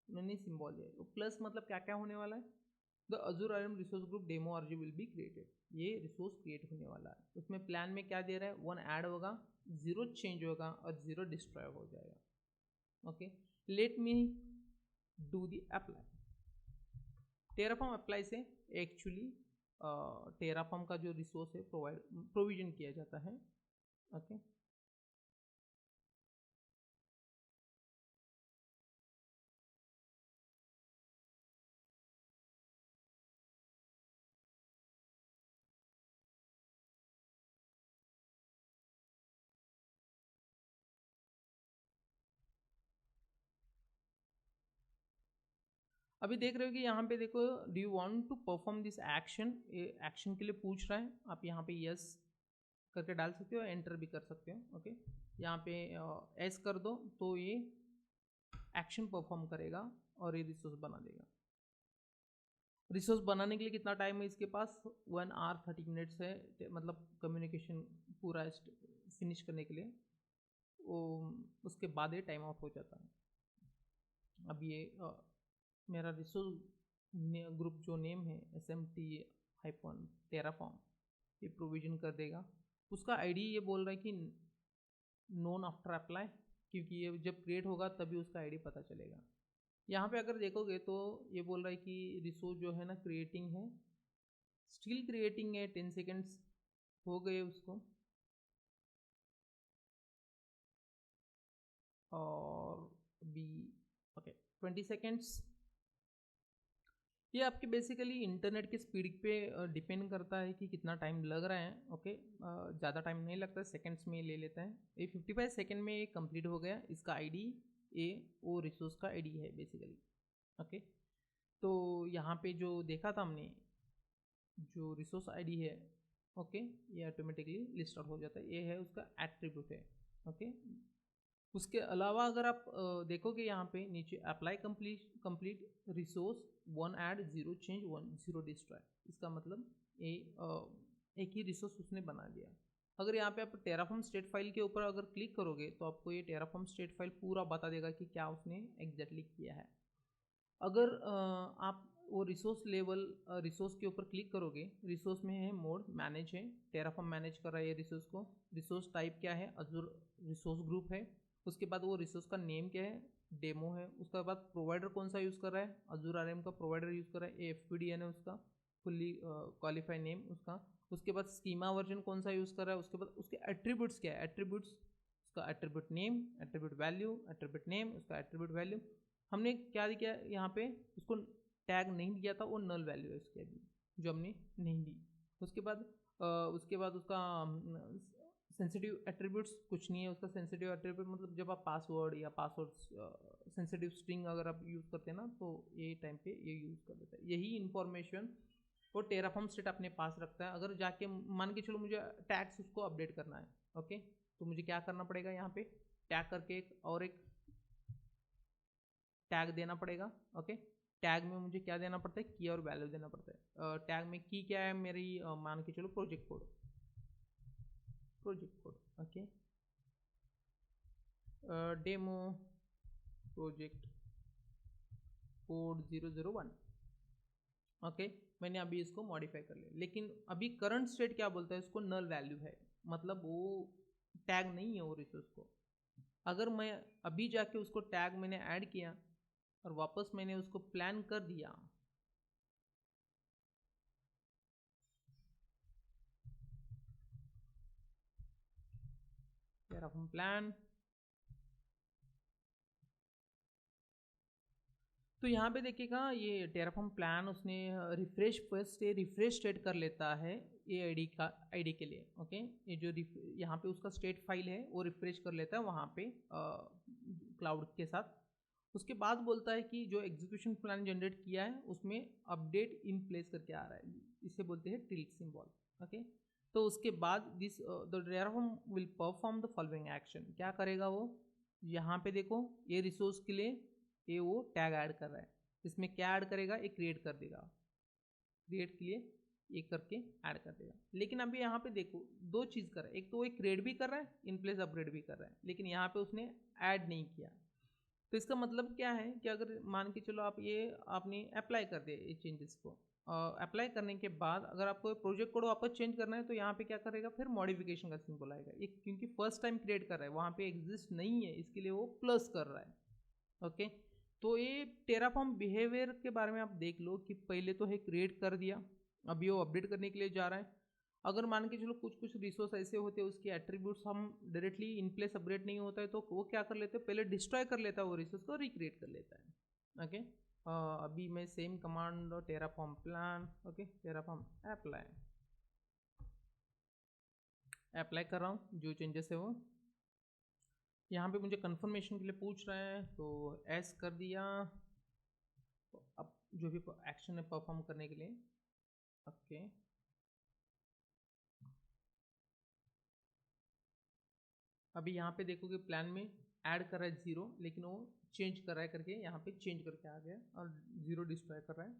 मैंने सिंबल दिया है। प्लस मतलब क्या क्या होने वाला है, the Azure RM resource group demo RG will be created, ये रिसोर्स क्रिएट होने वाला है। उसमें प्लान में क्या दे रहा है, 1 ऐड होगा, 0 चेंज होगा और 0 डिस्ट्रॉय हो जाएगा। Okay, let me do the apply. Terraform apply से एक्चुअली टेराफॉर्म का जो रिसोर्स है प्रोविजन किया जाता है। ओके, अभी देख रहे हो कि यहाँ पे देखो, do you want to perform this action, ये एक्शन के लिए पूछ रहा है। आप यहाँ पे यस करके डाल सकते हो, एंटर भी कर सकते हो। ओके, यहाँ पे एस कर दो तो ये एक्शन परफॉर्म करेगा और ये रिसोर्स बना देगा। रिसोर्स बनाने के लिए कितना टाइम है इसके पास, 1 आवर 30 मिनट्स है, मतलब कम्युनिकेशन पूरा फिनिश करने के लिए। वो उसके बाद ये टाइम आउट हो जाता है। अब ये मेरा रिसोर्स ग्रुप जो नेम है SMT-Terraform, ये प्रोविजन कर देगा। उसका आईडी ये बोल रहा है कि नोन आफ्टर अप्लाई, क्योंकि ये जब क्रिएट होगा तभी उसका आईडी पता चलेगा। यहाँ पे अगर देखोगे तो ये बोल रहा है कि रिसोर्स जो है ना क्रिएटिंग है, स्टिल क्रिएटिंग है, 10 सेकेंड्स हो गए उसको, और भी ओके 20 सेकेंड्स। ये आपके बेसिकली इंटरनेट की स्पीड पे डिपेंड करता है कि कितना टाइम लग रहा है। ओके, ज़्यादा टाइम नहीं लगता, सेकंड्स में ले लेता है। ये 55 सेकंड में ये कंप्लीट हो गया। इसका आईडी ये वो रिसोर्स का आईडी है बेसिकली। ओके, तो यहाँ पे जो देखा था हमने, जो रिसोर्स आईडी है, ओके, ये ऑटोमेटिकली लिस्ट आउट हो जाता है, ये है उसका एट्रीब्यूट है। ओके, उसके अलावा अगर आप देखोगे यहाँ पे नीचे apply complete resource 1 add 0 change 1 0 destroy, इसका मतलब एक ही रिसोर्स उसने बना दिया। अगर यहाँ पे आप टेराफॉर्म स्टेट फाइल के ऊपर अगर क्लिक करोगे तो आपको ये टेराफॉर्म स्टेट फाइल पूरा बता देगा कि क्या उसने एग्जैक्टली किया है। अगर आप वो रिसोर्स लेवल रिसोर्स के ऊपर क्लिक करोगे, रिसोर्स में है मोड मैनेज है, टेराफॉर्म मैनेज कर रहा है ये रिसोर्स को। रिसोर्स टाइप क्या है, अजूर रिसोर्स ग्रुप है। उसके बाद वो रिसोर्स का नेम क्या है, डेमो है। उसके बाद प्रोवाइडर कौन सा यूज़ कर रहा है, अजूर आरएम का प्रोवाइडर यूज़ कर रहा है, AFPDN है उसका फुल्ली क्वालिफाइड नेम उसका। उसके बाद स्कीमा वर्जन कौन सा यूज़ कर रहा है, उसके बाद उसके एट्रीब्यूट्स क्या है, एट्रीब्यूट्स उसका attribute name, attribute value, attribute name, उसका एट्रीब्यूट वैल्यू। हमने क्या किया यहाँ पे, उसको टैग नहीं दिया था, वो नल वैल्यू है उसकी अभी जो हमने नहीं दी। उसके बाद उसका सेंसिटिव एट्रीब्यूट्स कुछ नहीं है उसका। सेंसिटिव एट्रीब्यूट मतलब जब आप पासवर्ड या पासवर्ड सेंसिटिव स्ट्रिंग अगर आप यूज़ करते हैं ना, तो ये टाइम पे ये यूज़ कर देता है। यही इन्फॉर्मेशन वो टेराफॉर्म स्टेट अपने पास रखता है। अगर जाके मान के चलो मुझे टैग्स उसको अपडेट करना है, ओके, तो मुझे क्या करना पड़ेगा, यहाँ पे टैग करके एक टैग देना पड़ेगा। ओके, टैग में मुझे क्या देना पड़ता है, की और वैल्यू देना पड़ता है। टैग में की क्या है मेरी, मान के चलो project code. Okay, demo project code 001। Okay, मैंने अभी इसको मॉडिफाई कर लिया, लेकिन अभी करंट स्टेट क्या बोलता है, इसको नल वैल्यू है, मतलब वो टैग नहीं है वो रिसोर्स को। अगर मैं अभी जाके उसको टैग मैंने ऐड किया और वापस मैंने उसको प्लान कर दिया, टेराफॉर्म प्लान, तो यहाँ पे देखिएगा ये टेराफॉर्म प्लान उसने रिफ्रेश फर्स्ट ये रिफ्रेश स्टेट कर लेता है ये आईडी के लिए। ओके, ये जो यहाँ पे उसका स्टेट फाइल है वो रिफ्रेश कर लेता है वहाँ पे क्लाउड के साथ। उसके बाद बोलता है कि जो एग्जीक्यूशन प्लान जनरेट किया है उसमें अपडेट इन प्लेस करके आ रहा है, इसे बोलते हैं टिल्ट सिंबल। ओके, तो उसके बाद this the Terraform will perform the following action. क्या करेगा वो, यहाँ पे देखो ये रिसोर्स के लिए ये वो टैग ऐड कर रहा है, इसमें क्या ऐड करेगा, एक क्रिएट कर देगा, क्रिएट के लिए ये करके ऐड कर देगा। लेकिन अभी यहाँ पे देखो दो चीज़ कर रहा है, एक तो वो क्रिएट भी कर रहा है, इन प्लेस अपग्रेड भी कर रहा है, लेकिन यहाँ पे उसने ऐड नहीं किया। तो इसका मतलब क्या है कि अगर मान के चलो आप ये आपने अप्लाई कर दिया ये चेंजेस को, अप्लाई करने के बाद अगर आपको प्रोजेक्ट कोड वापस चेंज करना है तो यहाँ पे क्या करेगा, फिर मॉडिफिकेशन का सिंबल आएगा। ये क्योंकि फर्स्ट टाइम क्रिएट कर रहा है, वहाँ पे एग्जिस्ट नहीं है, इसके लिए वो प्लस कर रहा है। ओके, तो ये टेराफॉर्म बिहेवियर के बारे में आप देख लो कि पहले तो है क्रिएट कर दिया, अभी वो अपडेट करने के लिए जा रहा है। अगर मान के चलो कुछ रिसोर्स ऐसे होते हैं उसके एट्रीब्यूट्स हम डायरेक्टली इन प्लेस अपग्रेड नहीं होता है, तो वो क्या कर लेते हैं, पहले डिस्ट्रॉय कर लेता है वो रिसोर्स को, रिक्रिएट कर लेता है। ओके, अभी मैं same command Terraform plan, okay Terraform apply कर रहा हूँ जो चेंजेस है वो। यहाँ पे मुझे कंफर्मेशन के लिए पूछ रहा है, तो एस कर दिया, तो अब जो भी एक्शन है परफॉर्म करने के लिए। ओके, अभी यहाँ पे देखोगे प्लान में ऐड कर रहा है 0, लेकिन वो चेंज कर रहा है करके यहाँ पे चेंज करके आ गया और 0 डिस्ट्रॉय कर रहा है।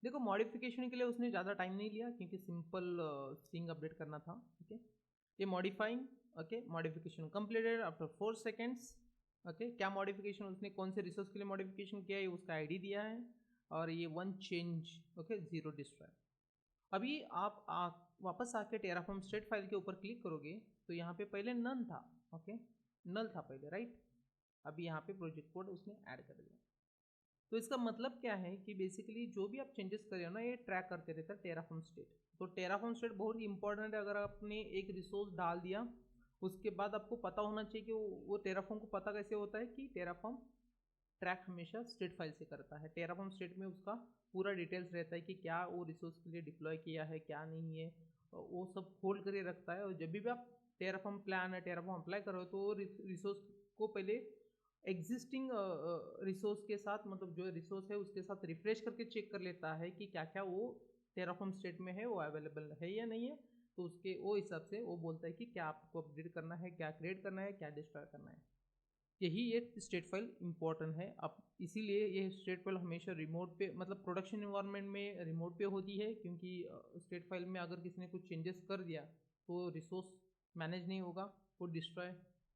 देखो मॉडिफिकेशन के लिए उसने ज़्यादा टाइम नहीं लिया क्योंकि सिंपल स्ट्रिंग अपडेट करना था। ओके, ये modifying, okay modification completed after 4 seconds. Okay, क्या मॉडिफिकेशन उसने कौन से रिसोर्स के लिए मॉडिफिकेशन किया है उसका आईडी दिया है, और ये 1 चेंज, ओके 0 डिस्ट्रॉय। अभी आप वापस आके टेराफॉर्म स्टेट फाइल के ऊपर क्लिक करोगे तो यहाँ पे पहले नन था। ओके, नल था पहले, राइट। अभी यहाँ पे प्रोजेक्ट कोड उसने ऐड कर दिया। तो इसका मतलब क्या है कि बेसिकली जो भी आप चेंजेस कर रहे हो ना ये ट्रैक करते रहता है टेराफॉर्म स्टेट। तो टेराफॉर्म स्टेट बहुत ही इंपॉर्टेंट है। अगर आपने एक रिसोर्स डाल दिया उसके बाद आपको पता होना चाहिए कि वो टेराफॉर्म को पता कैसे होता है कि टेराफॉर्म ट्रैक हमेशा स्टेट फाइल से करता है। टेराफॉर्म स्टेट में उसका पूरा डिटेल्स रहता है कि क्या वो रिसोर्स के लिए डिप्लॉय किया है क्या नहीं है, वो सब होल्ड करके रखता है। और जब भी आप टेराफॉर्म प्लान है टेराफॉर्म अप्लाई करो तो रिसोर्स को पहले एग्जिस्टिंग रिसोर्स के साथ, मतलब जो रिसोर्स है उसके साथ रिफ्रेश करके चेक कर लेता है कि क्या क्या वो टेराफॉर्म स्टेट में है, वो अवेलेबल है या नहीं है। तो उसके वो हिसाब से वो बोलता है कि क्या आपको अपडेट करना है, क्या क्रिएट करना है, क्या डिस्ट्रॉय करना है। यही ये स्टेट फाइल इंपॉर्टेंट है। अब इसीलिए ये स्टेट फाइल हमेशा रिमोट पे, मतलब प्रोडक्शन इन्वायरमेंट में रिमोट पे होती है, क्योंकि स्टेट फाइल में अगर किसी ने कुछ चेंजेस कर दिया तो रिसोर्स मैनेज नहीं होगा, वो डिस्ट्रॉय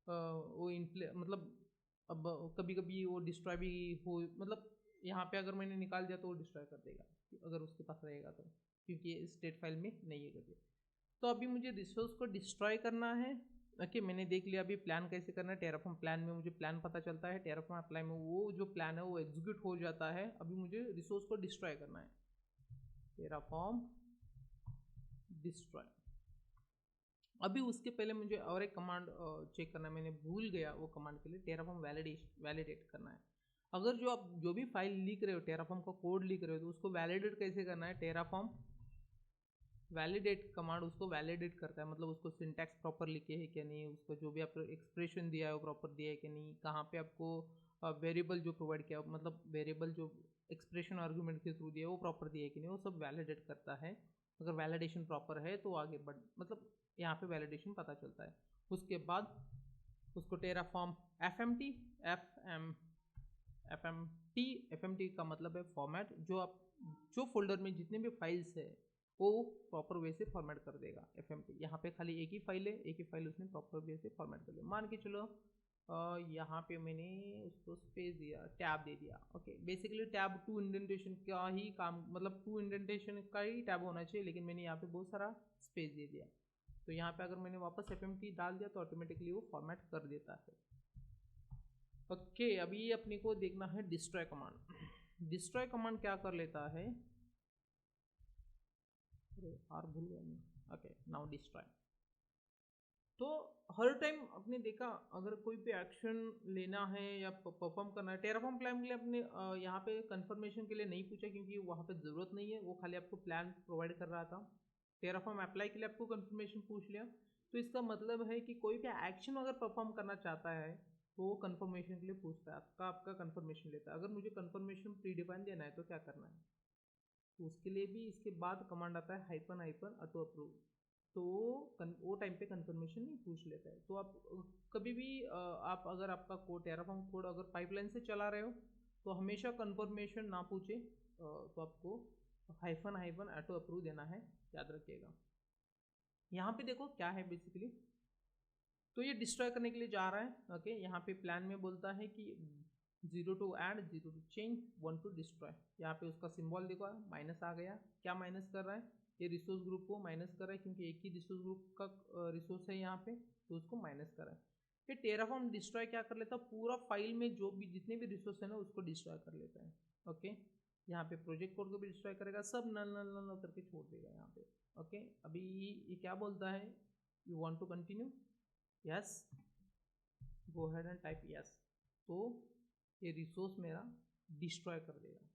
वो मतलब अब कभी कभी वो डिस्ट्रॉय भी हो, मतलब यहाँ पे अगर मैंने निकाल दिया तो वो डिस्ट्रॉय कर देगा अगर उसके पास रहेगा तो, क्योंकि ये स्टेट फाइल में नहीं है करके। तो अभी मुझे रिसोर्स को डिस्ट्रॉय करना है। ओके, मैंने देख लिया अभी प्लान कैसे करना है। टेराफॉर्म प्लान में मुझे प्लान पता चलता है, टेराफॉर्म अप्लाई में वो जो प्लान है वो एग्जीक्यूट हो जाता है। अभी मुझे रिसोर्स को डिस्ट्रॉय करना है, टेराफॉर्म डिस्ट्रॉय। अभी उसके पहले मुझे और एक कमांड चेक करना है, मैंने भूल गया वो कमांड के लिए, टेराफॉर्म वैलिडेट करना है। अगर जो भी फाइल लिख रहे हो, टेराफॉर्म का कोड लिख रहे हो, तो उसको वैलिडेट कैसे करना है। टेराफॉर्म वैलिडेट कमांड उसको वैलिडेट करता है, मतलब उसको सिंटैक्स प्रॉपर लिखे है कि नहीं, उसको जो भी आपको एक्सप्रेशन दिया है वो प्रॉपर दिया है कि नहीं, कहाँ पे आपको वेरिएबल जो प्रोवाइड किया, मतलब वेरिएबल जो एक्सप्रेशन आर्गूमेंट के थ्रू दिया है वो प्रॉपर दिया है कि नहीं, वो सब वैलिडेट करता है। अगर वैलिडेशन प्रॉपर है तो आगे बढ़, मतलब यहाँ पे वैलिडेशन पता चलता है। उसके बाद उसको टेराफॉर्म एफएमटी का मतलब है फॉर्मेट, जो फोल्डर में जितने भी फाइल्स है वो प्रॉपर वे से फॉर्मेट कर देगा एफएमटी। यहाँ पे खाली एक ही फाइल है, एक ही फाइल उसने प्रॉपर वे से फॉर्मेट कर दिया। मान के चलो यहाँ पे मैंने उसको स्पेस दिया, टैब दे दिया। Okay, basically tab to indentation का ही काम, मतलब टू इंडेंटेशन का ही टैब होना चाहिए, लेकिन मैंने यहाँ पे बहुत सारा स्पेस दे दिया। तो यहाँ पे अगर मैंने वापस एफएमटी डाल दिया तो ऑटोमेटिकली वो फॉर्मेट कर देता है। ओके, अभी अपने को देखना है डिस्ट्रॉय कमांड। डिस्ट्रॉय कमांड क्या कर लेता है, आर भूल गया मैं। Okay, now destroy. तो हर टाइम आपने देखा, अगर कोई भी एक्शन लेना है या परफॉर्म करना है, टेराफॉर्म प्लान के लिए अपने यहाँ पे कंफर्मेशन के लिए नहीं पूछा, क्योंकि वहाँ पे ज़रूरत नहीं है, वो खाली आपको प्लान प्रोवाइड कर रहा था। टेराफॉर्म अप्लाई के लिए आपको कंफर्मेशन पूछ लिया, तो इसका मतलब है कि कोई भी एक्शन अगर परफॉर्म करना चाहता है तो वो कंफर्मेशन के लिए पूछता है, आपका कंफर्मेशन लेता है। अगर मुझे कंफर्मेशन प्री डिफाइन देना है तो क्या करना है, तो उसके लिए भी इसके बाद कमांड आता है हाइफन ऑटो अप्रूव, तो वो टाइम पे कंफर्मेशन नहीं पूछ लेता है। तो आप कभी भी आप अगर आपका कोड टेराफॉर्म कोड अगर पाइपलाइन से चला रहे हो तो हमेशा कंफर्मेशन ना पूछे, तो आपको हाइफन ऑटो अप्रूव देना है, याद रखिएगा। यहाँ पे देखो क्या है बेसिकली, तो ये डिस्ट्रॉय करने के लिए जा रहा है। ओके, यहाँ पे प्लान में बोलता है कि 0 to add, 0 to change, 1 to destroy. यहाँ पे उसका सिंबल देखो, माइनस आ गया। क्या माइनस कर रहा है, ये रिसोर्स ग्रुप को माइनस कर रहा है, क्योंकि एक ही रिसोर्स ग्रुप का रिसोर्स है यहाँ पे, तो उसको माइनस कर रहा है। ये टेराफॉर्म डिस्ट्रॉय क्या कर लेता है, पूरा फाइल में जो भी जितने भी रिसोर्स है ना उसको डिस्ट्रॉय कर लेता है। ओके, यहाँ पे प्रोजेक्ट कोड को भी डिस्ट्रॉय करेगा, सब नल नल नल करके छोड़ देगा यहाँ पे। ओके, अभी ये क्या बोलता है, you want to continue, yes, go ahead and type yes, तो ये रिसोर्स मेरा डिस्ट्रॉय कर देगा।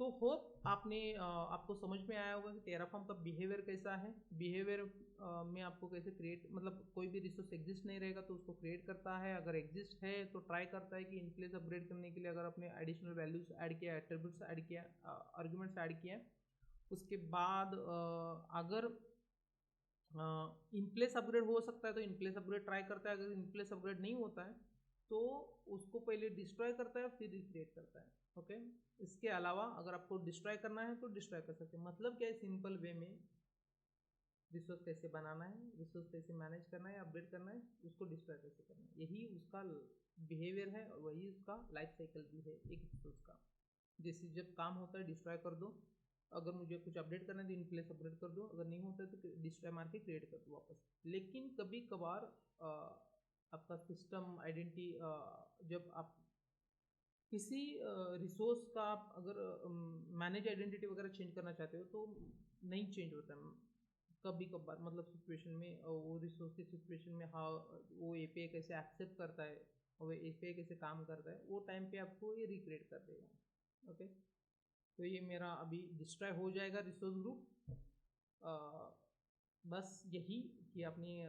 तो होप आपको समझ में आया होगा कि टेराफॉर्म का बिहेवियर कैसा है। बिहेवियर में आपको कैसे क्रिएट, मतलब कोई भी रिसोर्स एग्जिस्ट नहीं रहेगा तो उसको क्रिएट करता है, अगर एग्जिस्ट है तो ट्राई करता है कि इन प्लेस अपग्रेड करने के लिए अगर अपने एडिशनल वैल्यूज ऐड किया, एट्रीब्यूट्स ऐड किया, आर्ग्यूमेंट्स ऐड किया, उसके बाद अगर इन प्लेस अपग्रेड हो सकता है तो इन प्लेस अपग्रेड ट्राई करता है, अगर इन प्लेस अपग्रेड नहीं होता है तो उसको पहले डिस्ट्रॉय करता है फिर रिक्रिएट करता है। ओके, इसके अलावा अगर आपको डिस्ट्रॉय करना है तो डिस्ट्रॉय कर सकते हैं। मतलब क्या है, सिंपल वे में रिसोर्स कैसे बनाना है, रिसोर्स कैसे मैनेज करना है, अपडेट करना है, उसको डिस्ट्रॉय कैसे करना है, यही उसका बिहेवियर है और वही उसका लाइफ साइकिल भी है एक रिसोर्स का। जैसे जब काम होता है डिस्ट्रॉय कर दो, अगर मुझे कुछ अपडेट करना है तो इन प्लेस अपडेट कर दो, अगर नहीं होता है तो डिस्ट्रॉय मार के क्रिएट कर दो वापस। लेकिन कभी कभार आपका सिस्टम आइडेंटिटी, जब आप किसी रिसोर्स का आप अगर मैनेज आइडेंटिटी वगैरह चेंज करना चाहते हो तो नहीं चेंज होता है कभी कभार, मतलब सिचुएशन में, वो रिसोर्स की सिचुएशन में, हाँ वो एपीआई कैसे एक्सेप्ट करता है और वो एपीआई कैसे काम करता है, वो टाइम पे आपको ये रिक्रिएट कर देगा। ओके, तो ये मेरा अभी डिस्ट्रॉय हो जाएगा रिसोर्स ग्रुप। बस यही कि अपनी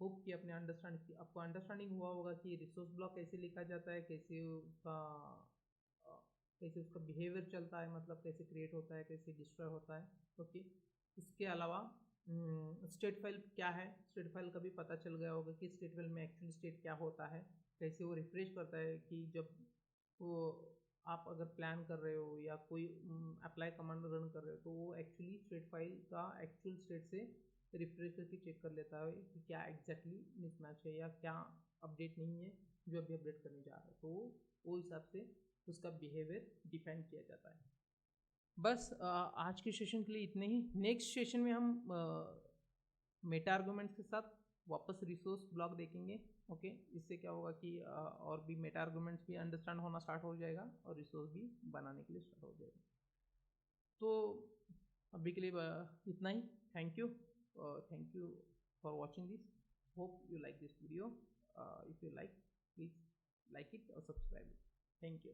होप कि अपने आपको अंडरस्टैंडिंग हुआ होगा कि रिसोर्स ब्लॉक कैसे लिखा जाता है, कैसे उसका बिहेवियर चलता है, मतलब कैसे क्रिएट होता है, कैसे डिस्ट्रॉय होता है। ओके, इसके अलावा स्टेट फाइल क्या है, स्टेट फाइल का भी पता चल गया होगा कि स्टेट फाइल में एक्चुअली स्टेट क्या होता है, कैसे वो रिफ्रेश करता है कि जब वो आप अगर प्लान कर रहे हो या कोई अप्लाई कमांड रन कर रहे हो तो वो एक्चुअली स्टेट फाइल का एक्चुअल स्टेट से रिफ्रेश करके चेक कर लेता है कि क्या एग्जैक्टली मिसमैच है या क्या अपडेट नहीं है जो अभी अपडेट करने जा रहा है, तो वो हिसाब से उसका बिहेवियर डिफाइन किया जाता है। बस आज के सेशन के लिए इतने ही। नेक्स्ट सेशन में हम मेटा आर्गुमेंट्स के साथ वापस रिसोर्स ब्लॉक देखेंगे। ओके, इससे क्या होगा कि और भी मेटा आर्गुमेंट्स भी अंडरस्टैंड होना स्टार्ट हो जाएगा और रिसोर्स भी बनाने के लिए स्टार्ट हो जाएगा। तो अभी के लिए इतना ही। Thank you for watching this. Hope you like this video. If you like, please like it और सब्सक्राइब इट। Thank you.